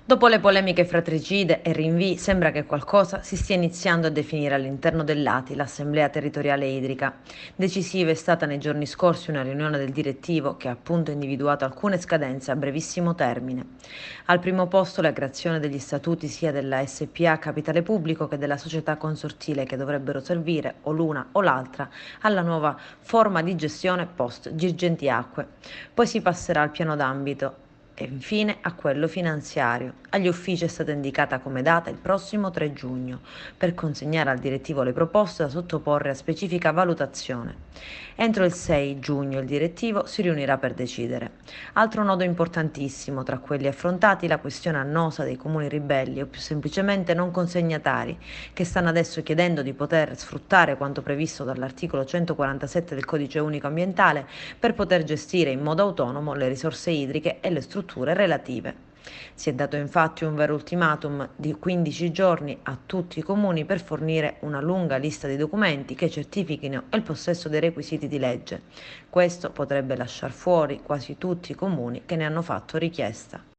Dopo le polemiche fratricide e rinvii, sembra che qualcosa si stia iniziando a definire all'interno dell'ATI, l'Assemblea Territoriale Idrica. Decisiva è stata nei giorni scorsi una riunione del direttivo che ha appunto individuato alcune scadenze a brevissimo termine. Al primo posto la creazione degli statuti sia della SPA Capitale Pubblico che della società consortile che dovrebbero servire o l'una o l'altra alla nuova forma di gestione post Girgenti Acque. Poi si passerà al piano d'ambito e infine a quello finanziario. Agli uffici è stata indicata come data il prossimo 3 giugno per consegnare al direttivo le proposte da sottoporre a specifica valutazione. Entro il 6 giugno il direttivo si riunirà per decidere. Altro nodo importantissimo tra quelli affrontati la questione annosa dei comuni ribelli o più semplicemente non consegnatari che stanno adesso chiedendo di poter sfruttare quanto previsto dall'articolo 147 del Codice Unico Ambientale per poter gestire in modo autonomo le risorse idriche e le strutture relative. Si è dato infatti un vero ultimatum di 15 giorni a tutti i comuni per fornire una lunga lista di documenti che certifichino il possesso dei requisiti di legge. Questo potrebbe lasciar fuori quasi tutti i comuni che ne hanno fatto richiesta.